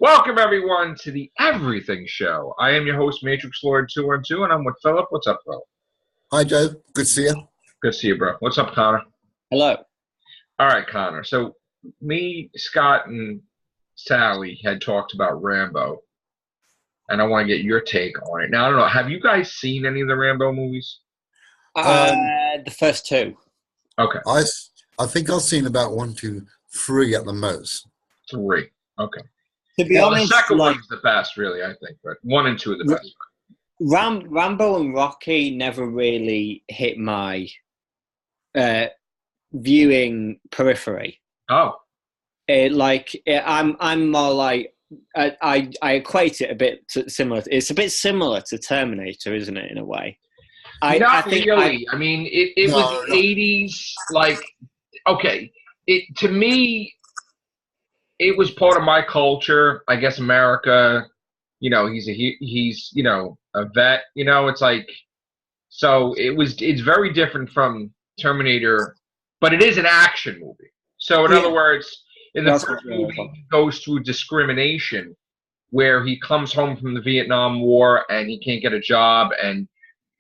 Welcome, everyone, to the Everything Show. I am your host, Matrix Lord 212, and I'm with Phillip. What's up, Phillip? Hi, Joe. Good to see you. Good to see you, bro. What's up, Connor? Hello. All right, Connor. So, me, Scott, and Sally had talked about Rambo, and I want to get your take on it. Now, I don't know. Have you guys seen any of the Rambo movies? The first two. Okay. I think I've seen about 1, 2, 3 at the most. 3. Okay. To be honest, the second one's the best, really, I think, but 1 and 2 are the best. Rambo and Rocky never really hit my viewing periphery. Oh. I'm more like I equate it a bit similar. It's a bit similar to Terminator, isn't it? In a way. Not really. I mean, it was the 80s. Like, okay, to me, it was part of my culture. I guess America. You know, he's a vet. You know, it's like, so it's very different from Terminator, but it is an action movie. So in other words, in the first movie, he goes through discrimination, where he comes home from the Vietnam War and he can't get a job, and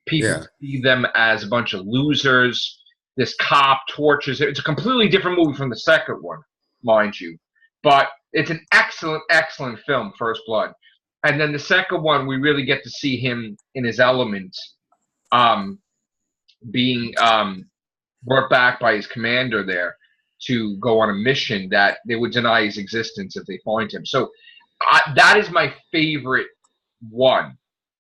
people see them as a bunch of losers. This cop tortures him. It's a completely different movie from the second one, mind you. But it's an excellent, excellent film, First Blood. And then the second one, we really get to see him in his element, being brought back by his commander there to go on a mission that they would deny his existence if they find him. So that is my favorite one.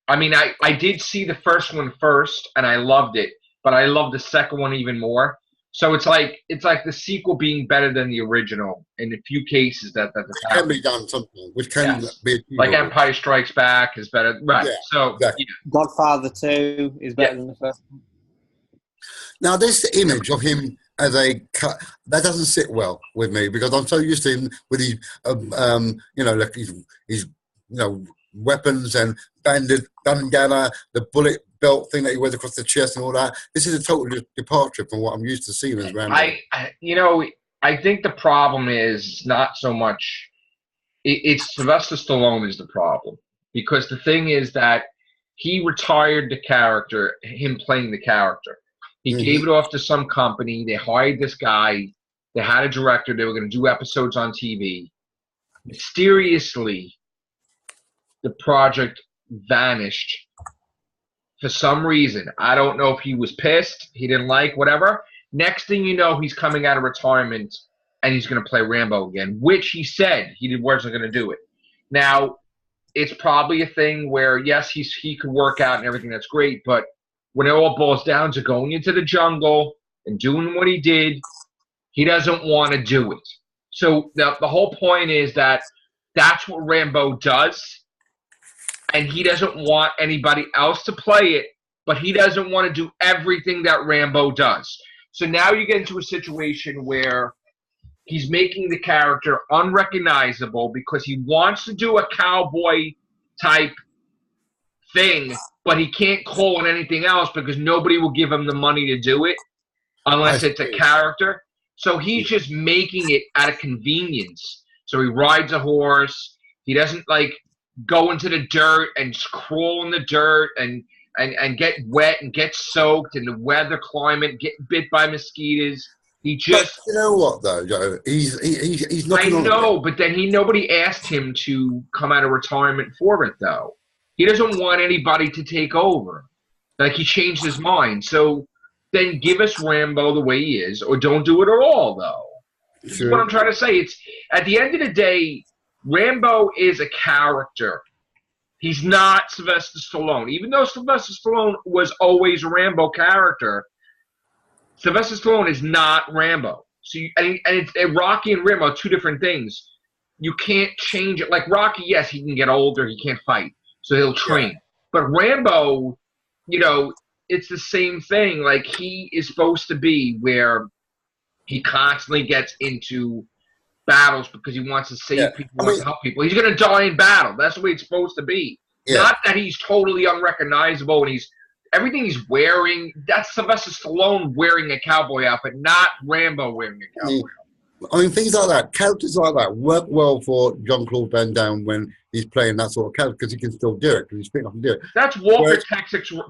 I mean, I did see the first one first, and I loved it, but I love the second one even more. So it's like the sequel being better than the original in a few cases that can be done something. Which can be like Empire Strikes Back is better, right? Yeah, so exactly. Godfather 2 is better than the first one. Now, this image of him as a cut that doesn't sit well with me because I'm so used to him with his, like his weapons and bandana, the bullet belt thing that he wears across the chest and all that. This is a total departure from what I'm used to seeing as Rambo. I think the problem is not so much. It's Sylvester Stallone is the problem, because the thing is that he retired the character, him playing the character. He gave it off to some company. They hired this guy. They had a director. They were going to do episodes on TV. Mysteriously, the project vanished for some reason. I don't know if he was pissed, he didn't like, whatever. Next thing you know, he's coming out of retirement and he's going to play Rambo again, which he said he wasn't going to do it. Now, it's probably a thing where, yes, he could work out and everything, that's great, but when it all boils down to going into the jungle and doing what he did, he doesn't want to do it. So the whole point is that that's what Rambo does, and he doesn't want anybody else to play it, but he doesn't want to do everything that Rambo does. So now you get into a situation where he's making the character unrecognizable because he wants to do a cowboy type thing, but he can't call it anything else because nobody will give him the money to do it unless it's a character. So he's just making it out of convenience. So he rides a horse. He doesn't go into the dirt and crawl in the dirt and get wet and get soaked in the weather climate, get bit by mosquitoes. He just. But you know what though, Joe? He's not. I know, but then nobody asked him to come out of retirement for it though. He doesn't want anybody to take over. Like, he changed his mind. So then give us Rambo the way he is, or don't do it at all, though. That's what I'm trying to say. It's at the end of the day, Rambo is a character. He's not Sylvester Stallone. Even though Sylvester Stallone was always a Rambo character, Sylvester Stallone is not Rambo. So Rocky and Rambo are two different things. You can't change it. Like Rocky, yes, he can get older. He can't fight. So he'll train. But Rambo, it's the same thing. Like, he is supposed to be where he constantly gets into battles because he wants to save people, wants to help people. He's going to die in battle. That's the way it's supposed to be. Yeah. Not that he's totally unrecognizable and everything he's wearing, that's Sylvester Stallone wearing a cowboy outfit, not Rambo wearing a cowboy outfit. I mean, things like that, characters like that work well for Jean-Claude Van Damme when he's playing that sort of character because he can still do it because he's fit enough to do it. That's Walker, Whereas,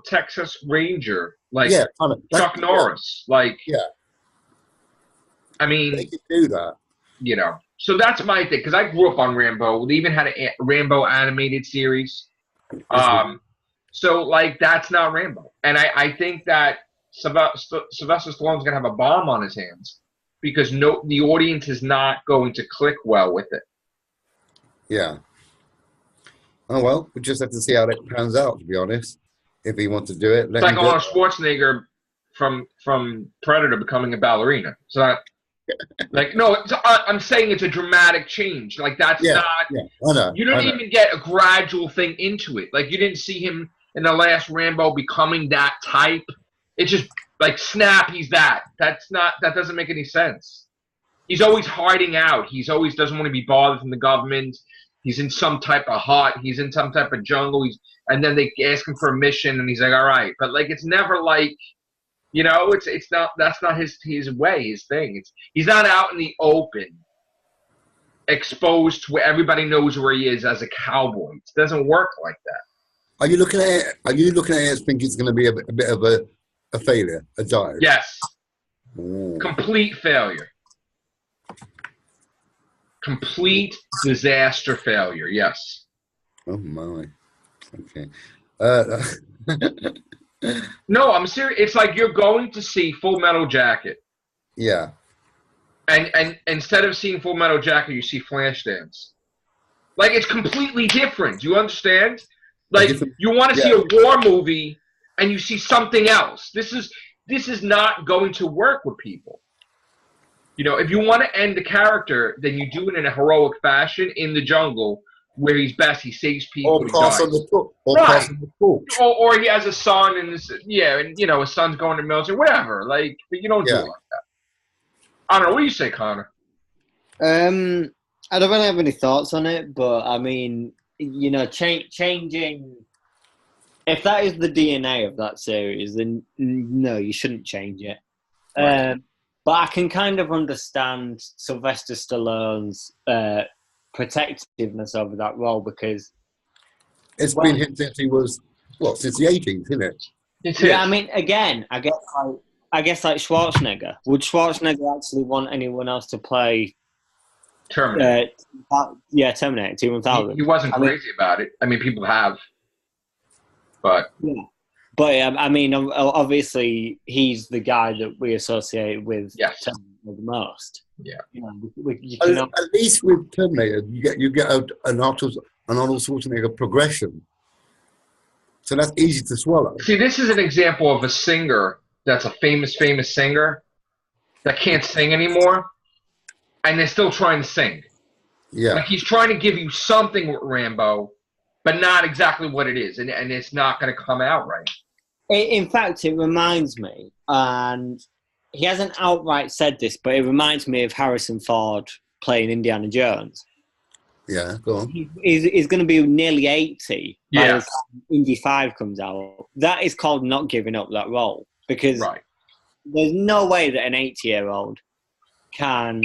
Texas Ranger, like yeah, kind of, Chuck Norris. Like, yeah, I mean, they can do that. You know, so that's my thing because I grew up on Rambo. They even had a Rambo animated series. So like that's not Rambo, and I think that Sylvester Stallone's gonna have a bomb on his hands because the audience is not going to click well with it. Yeah. Oh well, we just have to see how that pans out. To be honest, if he wants to do it, It's like Arnold Schwarzenegger from Predator becoming a ballerina. It's not like no. I'm saying it's a dramatic change. Like that's not. Yeah, I know. You don't even get a gradual thing into it. Like you didn't see him in the last Rambo becoming that type. It's just like snap. He's that. That doesn't make any sense. He's always hiding out. He's always doesn't want to be bothered from the government. He's in some type of hut. He's in some type of jungle. And then they ask him for a mission, and he's like, "All right." But like, it's never like, you know, it's not. That's not his way. His thing. He's not out in the open, exposed to where everybody knows where he is as a cowboy. It doesn't work like that. Are you looking at it? Are you looking at it as think it's going to be a bit of a failure, a dive? Yes. Ooh. Complete failure. Complete disaster failure. Yes. Oh my. Okay. No, I'm serious. It's like you're going to see Full Metal Jacket. Yeah. And instead of seeing Full Metal Jacket, you see Flashdance. Like it's completely different. You understand? Like you want to see a war movie and you see something else. This is not going to work with people. You know, if you want to end the character, then you do it in a heroic fashion in the jungle where he's best. He saves people. Or pass on the torch. Or he has a son and you know his son's going to military, whatever. Like, but you don't do it like that. I don't know. What do you say, Connor? I don't really have any thoughts on it, but I mean, you know, changing. If that is the DNA of that series, then no, you shouldn't change it. Right. But I can kind of understand Sylvester Stallone's protectiveness over that role because it's been him since he was since the 80s, isn't it? Yeah, I mean, again, I guess like Schwarzenegger. Would Schwarzenegger actually want anyone else to play Terminator? Terminator T-1000. He wasn't crazy about it. I mean, people have, but yeah. But I mean, obviously, he's the guy that we associate with Terminator the most. Yeah. You know, at least with Terminator, you get an Arnold Schwarzenegger progression, so that's easy to swallow. See, this is an example of a singer that's a famous singer that can't sing anymore, and they're still trying to sing. Yeah. Like he's trying to give you something with Rambo, but not exactly what it is, and it's not going to come out right. In fact, it reminds me, and he hasn't outright said this, but it reminds me of Harrison Ford playing Indiana Jones. Yeah, go on. He's going to be nearly 80 by the time Indy 5 comes out. That is called not giving up that role, because there's no way that an 80-year-old can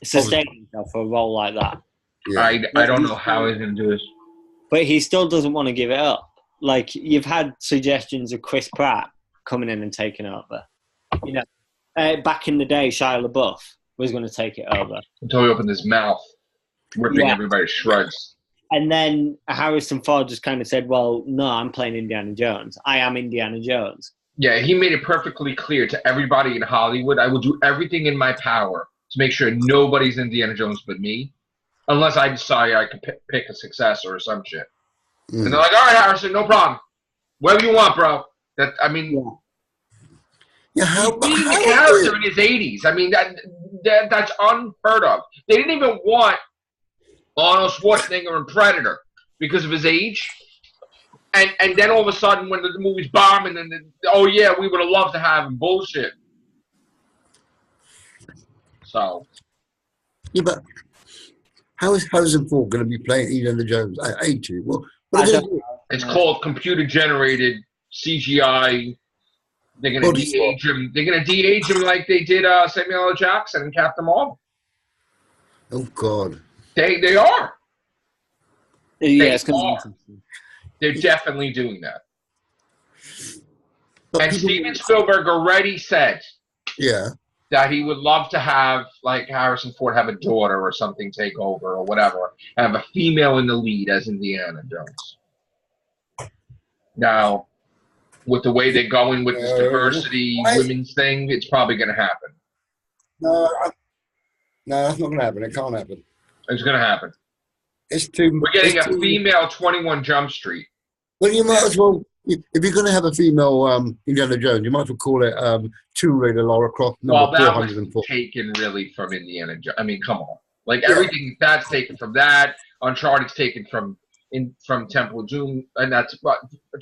sustain himself for a role like that. Yeah. I don't know how he's going to do this. But he still doesn't want to give it up. Like, you've had suggestions of Chris Pratt coming in and taking over. You know, back in the day, Shia LaBeouf was going to take it over. Until he opened his mouth, ripping everybody to shreds. And then Harrison Ford just kind of said, well, no, I'm playing Indiana Jones. I am Indiana Jones. Yeah, he made it perfectly clear to everybody in Hollywood, I will do everything in my power to make sure nobody's Indiana Jones but me, unless I decide I can pick a successor or some shit. And they're like, all right, Harrison, no problem. Whatever you want, bro. That I mean, he's being the character in his 80s. I mean, that's unheard of. They didn't even want Arnold Schwarzenegger in Predator because of his age. And then all of a sudden, when the movie's bombing, and we would have loved to have him. Bullshit. So. Yeah, but how is Harrison Ford going to be playing Indiana Jones at 80? Well, it's called computer-generated CGI They're going to de-age him. They're going to de-age him like they did Samuel L. Jackson and Captain Marvel. Oh God. They are. Yeah, it's going to be. They're definitely doing that. And Steven Spielberg already said that he would love to have, like, Harrison Ford have a daughter or something take over or whatever, have a female in the lead as Indiana Jones. Now, with the way they're going with this diversity women's thing, it's probably going to happen. No, that's not going to happen. It can't happen. It's going to happen. It's too. We're getting a female 21 Jump Street. Well, you might as well. If you're going to have a female Indiana Jones, you might as well call it Tomb Raider Lara Croft number 404. Was taken really from Indiana Jones. I mean, come on. Like, everything that's taken from that. Uncharted's taken from Temple of Doom, and that's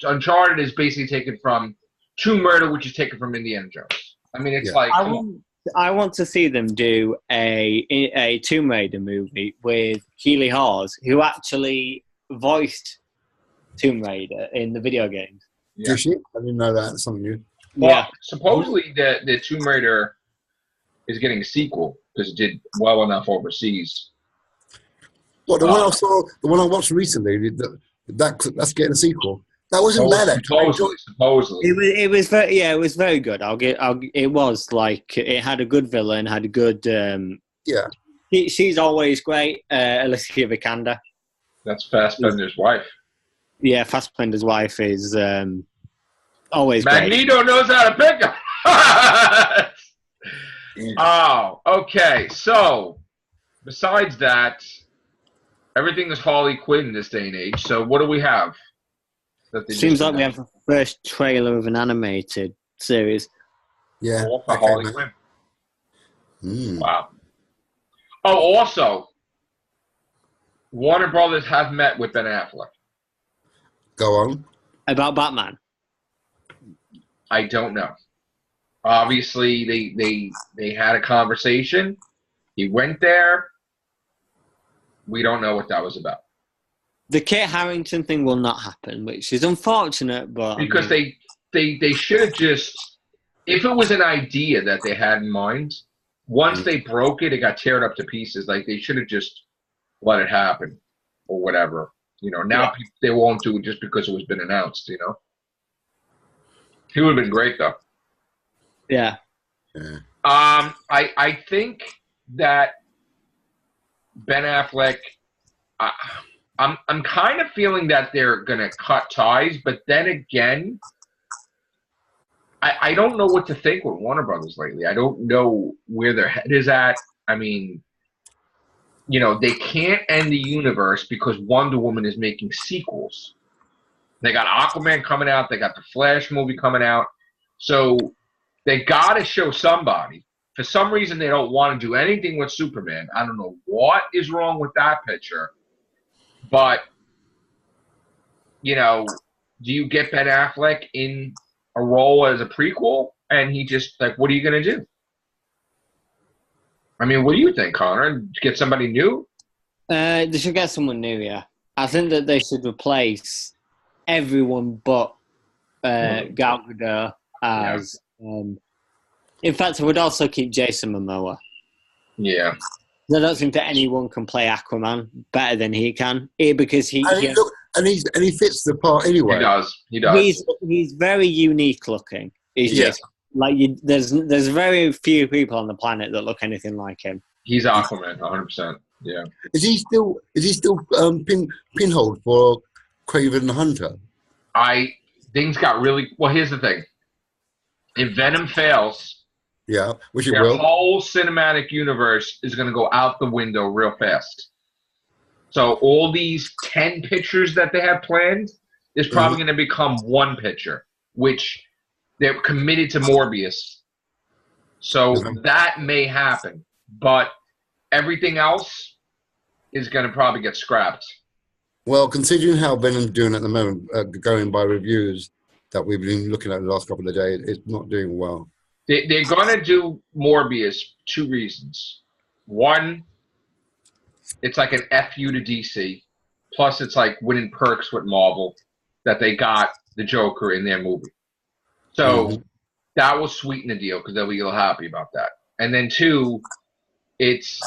Uncharted is basically taken from Tomb Raider, which is taken from Indiana Jones. I mean, it's like I want to see them do a Tomb Raider movie with Keely Hawes, who actually voiced Tomb Raider in the video games. Yeah. Did she? I didn't know that. That's something new. Well, supposedly the Tomb Raider is getting a sequel because it did well enough overseas. Well, the one I saw, the one I watched recently, that's getting a sequel. That wasn't bad, actually. Supposedly. It was very good. It was like, it had a good villain, had a good. She's always great. Alicia Vikander. That's Fassbender's wife. Yeah, Fassbender's wife is always Magneto great. knows how to pick him. Oh, okay. So, besides that, everything is Harley Quinn this day and age. So, what do we have? Seems like we have the first trailer of an animated series. Yeah. For Harley Quinn. Wow. Oh, also, Warner Brothers have met with Ben Affleck. Go on. About Batman? I don't know. Obviously, they had a conversation. He went there. We don't know what that was about. The Kit Harington thing will not happen, which is unfortunate, but because they should have just, if it was an idea that they had in mind, once they broke it, it got teared up to pieces. Like, they should have just let it happen or whatever. You know, now they won't do it just because it was been announced. You know, he would have been great though. Yeah. I think that Ben Affleck. I'm kind of feeling that they're gonna cut ties, but then again, I don't know what to think with Warner Brothers lately. I don't know where their head is at. I mean, you know, they can't end the universe because Wonder Woman is making sequels. They got Aquaman coming out. They got the Flash movie coming out. So they got to show somebody. For some reason, they don't want to do anything with Superman. I don't know what is wrong with that picture. But, you know, do you get Ben Affleck in a role as a prequel? And he just, like, what are you going to do? I mean, what do you think, Connor? Get somebody new? They should get someone new, yeah. I think that they should replace everyone but Gal Gadot as... in fact, I would also keep Jason Momoa. Yeah. I don't think that anyone can play Aquaman better than he can, because he fits the part anyway. He does. He's very unique looking. He's just like there's very few people on the planet that look anything like him. He's Aquaman, 100%. Yeah. Is he still pinholed for Kraven the Hunter? Things got really well. Here's the thing: if Venom fails. Yeah, which it Their will. whole cinematic universe is going to go out the window real fast. So all these 10 pictures that they have planned is probably going to become one picture, which they're committed to Morbius. So that may happen. But everything else is going to probably get scrapped. Well, considering how Venom's doing at the moment, going by reviews that we've been looking at the last couple of days, it's not doing well. They're going to do Morbius 2 reasons. One, it's like an FU to DC. Plus, it's like winning perks with Marvel that they got the Joker in their movie. So that will sweeten the deal because they'll be a little happy about that. And then two, it's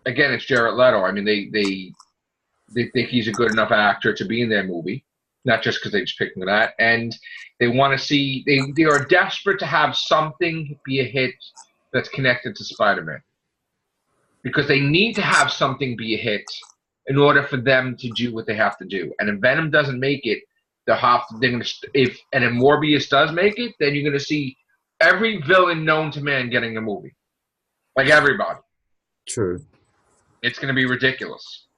Jared Leto. I mean, they think he's a good enough actor to be in their movie, not just because they just picked him for that. And they want to see, they are desperate to have something be a hit that's connected to Spider-Man. Because they need to have something be a hit in order for them to do what they have to do. And if Venom doesn't make it, if Morbius does make it, then you're going to see every villain known to man getting a movie. Like everybody. True. It's going to be ridiculous.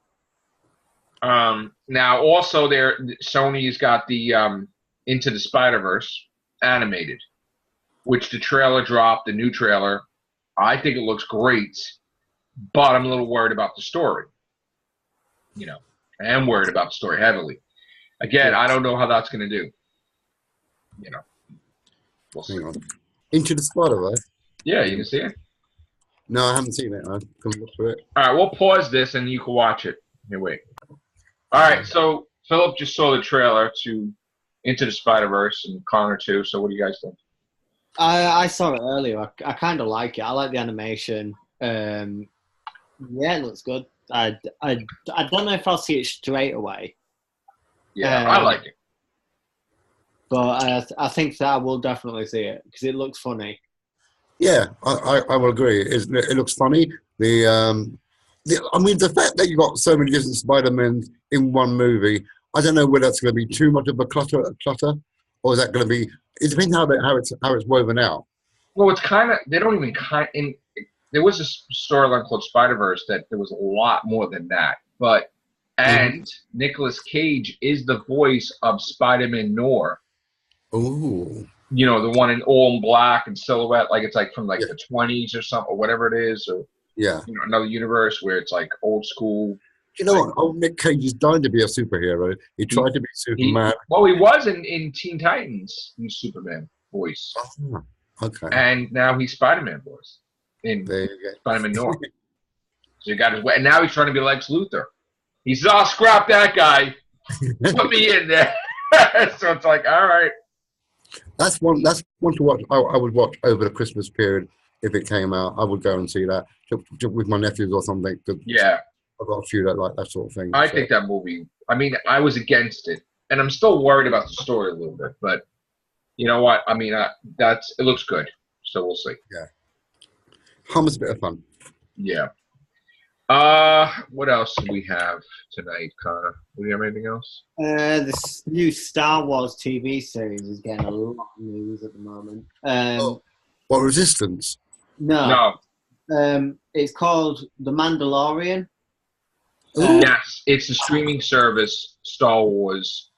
Now, also, Sony's got the Into the Spider-Verse animated, which the trailer dropped, the new trailer. I think it looks great, but I'm a little worried about the story. You know, I am worried about the story heavily. Again, I don't know how that's going to do. You know, we'll see. Into the Spider-Verse? Yeah, you can see it. No, I haven't seen it. I can look for it. All right, we'll pause this and you can watch it. Here, wait. All right, so Phillip just saw the trailer to Into the Spider-Verse and Connor too. So what do you guys think? I saw it earlier. I kind of like it. I like the animation. Yeah, it looks good. I don't know if I'll see it straight away. Yeah, I like it. But I think that I will definitely see it because it looks funny. Yeah, I will agree. It looks funny. I mean, the fact that you got so many different Spider-Men in one movie, I don't know whether that's going to be too much of a clutter, or is that going to be? It depends how it's woven out. Well, it's kind of they don't even there was a storyline called Spider-Verse that there was a lot more than that, but Nicolas Cage is the voice of Spider-Man Noir. Ooh. You know, the one in all in black and silhouette, like it's like from like the 20s or something, or whatever it is, or you know, another universe where it's like old school. You know what? Old Nick Cage is dying to be a superhero. He tried to be Superman. He was in Teen Titans. He's Superman voice. Oh, okay. And now he's Spider-Man voice in Spider-Man Noir. So he got his way, and now he's trying to be Lex Luthor. He says, "Oh, scrap that guy. Put me in there." So it's like, all right. That's one to watch. I would watch over the Christmas period if it came out. I would go and see that with my nephews or something. Yeah, I've got a few that like that sort of thing. I think that movie. I mean, I was against it, and I'm still worried about the story a little bit. But you know what? I mean, it looks good. So we'll see. Yeah, Hummer's a bit of fun. Yeah. What else do we have tonight, Connor? Do we have anything else? This new Star Wars TV series is getting a lot of news at the moment. What, Resistance? No. It's called The Mandalorian. Yes, it's a streaming service, Star Wars.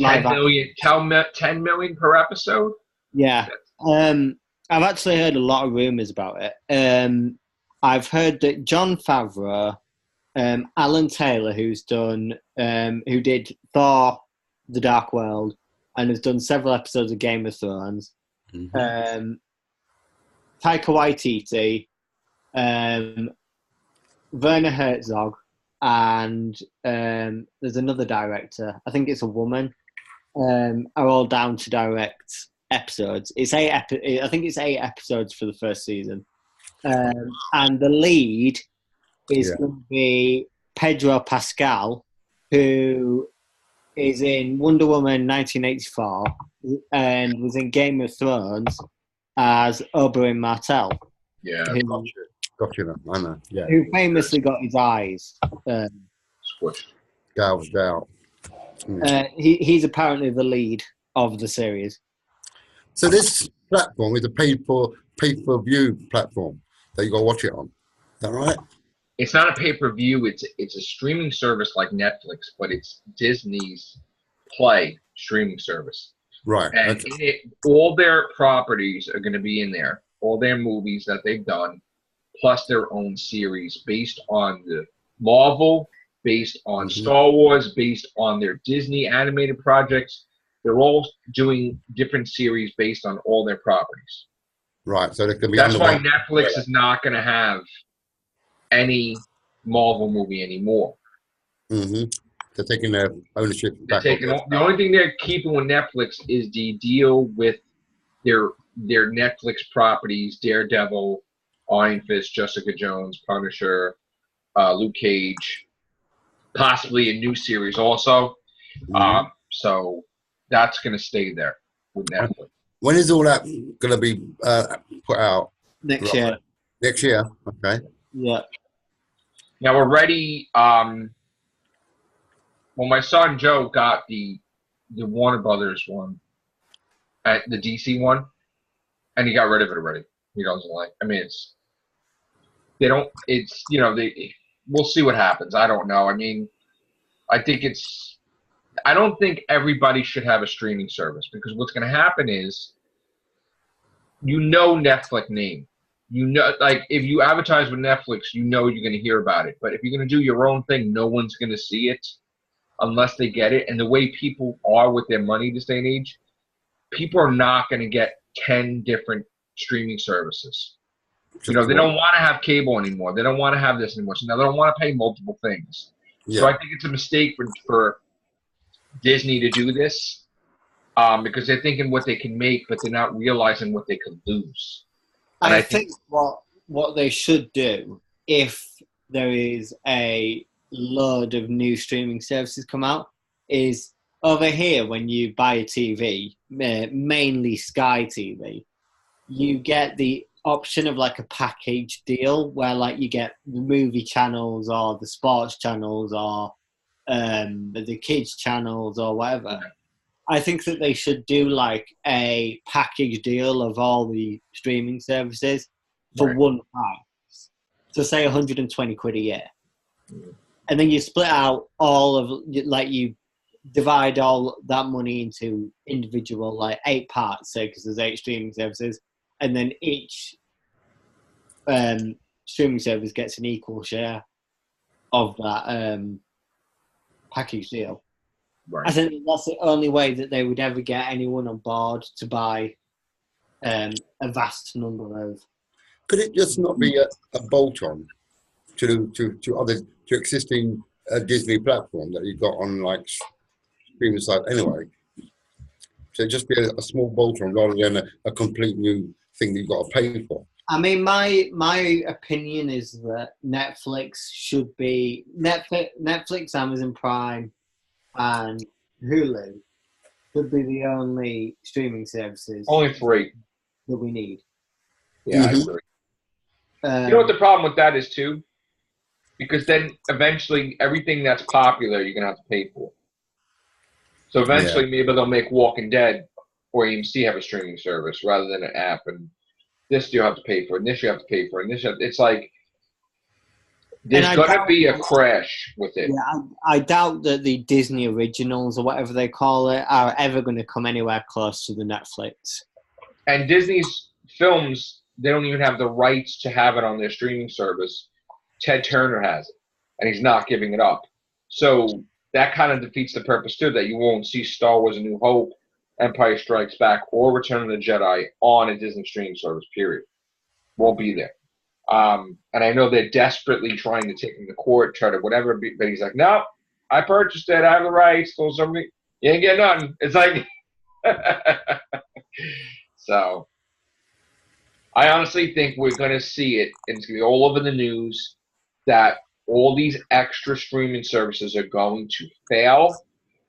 10 million per episode? Yeah. I've actually heard a lot of rumours about it. I've heard that Jon Favreau, Alan Taylor, who did Thor: The Dark World, and has done several episodes of Game of Thrones. Mm-hmm. Taika Waititi, Werner Herzog, and there's another director. I think it's a woman. Are all down to direct episodes. I think it's 8 episodes for the first season. And the lead is going to be Pedro Pascal, who is in Wonder Woman 1984 and was in Game of Thrones as Oberyn Martell. Yeah, gotcha. I know. Yeah. Who famously got his eyes squished, gouged out. He's apparently the lead of the series. So this platform is a pay-per-view platform that you got to watch it on. Is that right? It's not a pay-per-view. It's a streaming service like Netflix, but it's Disney's Play streaming service. Right. And all their properties are going to be in there. All their movies that they've done, plus their own series based on the Marvel, based on Star Wars, based on their Disney animated projects. They're all doing different series based on all their properties. Right, so there can be. That's why Netflix is not going to have any Marvel movie anymore. Mm-hmm. They're taking their ownership back. The only thing they're keeping with Netflix is the deal with their their Netflix properties, Daredevil, Iron Fist, Jessica Jones, Punisher, Luke Cage, possibly a new series also. So that's going to stay there with Netflix. When is all that going to be put out? Next year. Next year, okay. Yeah. Now we're ready. Well, my son Joe got the Warner Brothers one, at the DC one, and he got rid of it already. He doesn't like. I mean, we'll see what happens. I don't know. I mean, I don't think everybody should have a streaming service, because what's going to happen is, Netflix name. Like if you advertise with Netflix, you're going to hear about it. But if you're going to do your own thing, no one's going to see it unless they get it. And the way people are with their money this day and age, people are not going to get 10 different streaming services. They don't want to have cable anymore. They don't want to have this anymore. So now they don't want to pay multiple things. Yeah. So I think it's a mistake for Disney to do this, because they're thinking what they can make, but they're not realizing what they could lose. And I think what they should do, if there is a load of new streaming services come out, is over here when you buy a TV, mainly Sky TV, you get the option of like a package deal where like you get the movie channels or the sports channels or the kids channels or whatever. I think that they should do like a package deal of all the streaming services for one price. So say 120 quid a year. And then you split out all of, like you divide all that money into individual, like 8 parts, say, because there's 8 streaming services. And then each streaming service gets an equal share of that package deal. Right. I think that's the only way that they would ever get anyone on board to buy a vast number of. Could it just not be a bolt-on to existing Disney platform that you've got on like streaming site anyway? So just be a small bolt-on rather than a complete new thing that you've got to pay for. I mean, my opinion is that Netflix should be Netflix, Amazon Prime, and Hulu should be the only streaming services. Only 3 that we need. Yeah, I agree. You know what the problem with that is too? Because then eventually everything that's popular you're gonna have to pay for. So eventually maybe they'll make Walking Dead or AMC have a streaming service rather than an app, and this you have to pay for, and this you have to pay for, and this it's like there's gonna be a crash with it. Yeah, I doubt that the Disney originals or whatever they call it are ever going to come anywhere close to the Netflix. And Disney's films, they don't even have the rights to have it on their streaming service. Ted Turner has it, and he's not giving it up. So that kind of defeats the purpose too, that you won't see Star Wars: A New Hope, Empire Strikes Back, or Return of the Jedi on a Disney streaming service, period. Won't be there. And I know they're desperately trying to take him to court, try to whatever, but he's like, no, I purchased it, I have the rights, so somebody, you ain't get nothing. It's like, so I honestly think we're going to see it, and it's going to be all over the news, that all these extra streaming services are going to fail,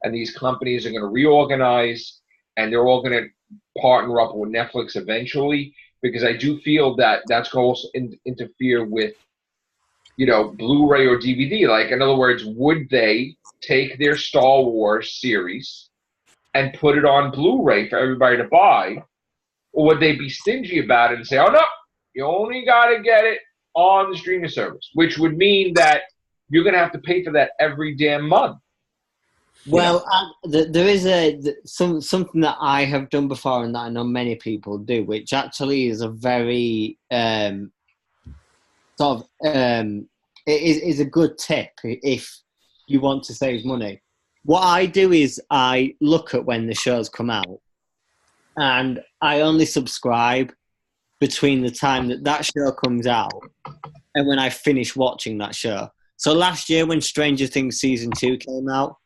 and these companies are going to reorganize, and they're all going to partner up with Netflix eventually, because I do feel that that's going to interfere with, Blu-ray or DVD. Like, in other words, would they take their Star Wars series and put it on Blu-ray for everybody to buy, or would they be stingy about it and say, oh, no, you only got to get it on the streaming service, which would mean that you're going to have to pay for that every damn month. Well, there is something that I have done before and that I know many people do, which actually is a very it is a good tip if you want to save money. What I do is I look at when the shows come out, and I only subscribe between the time that show comes out and when I finish watching that show. So last year when Stranger Things Season 2 came out,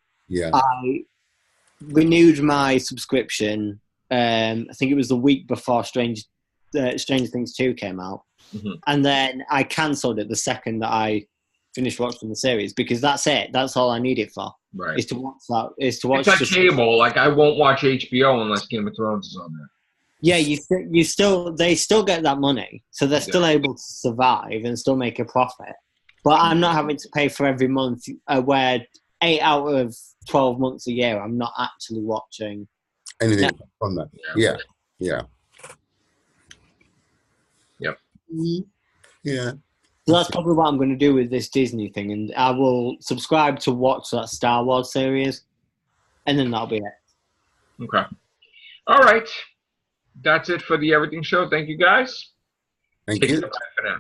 I renewed my subscription I think it was the week before Stranger Things 2 came out. Mm-hmm. And then I cancelled it the second that I finished watching the series, because that's it. That's all I need it for. Right. Is to watch that. Is to watch. It's like cable. Like, I won't watch HBO unless Game of Thrones is on there. Yeah, they still get that money, so they're still able to survive and still make a profit. But I'm not having to pay for every month, where 8 out of 12 months a year I'm not actually watching anything from that. Yeah. Yep. Yeah. So that's probably what I'm going to do with this Disney thing, and I will subscribe to watch that Star Wars series, and then that'll be it. Okay. All right. That's it for the Everything Show. Thank you, guys. Thank you. Bye for now.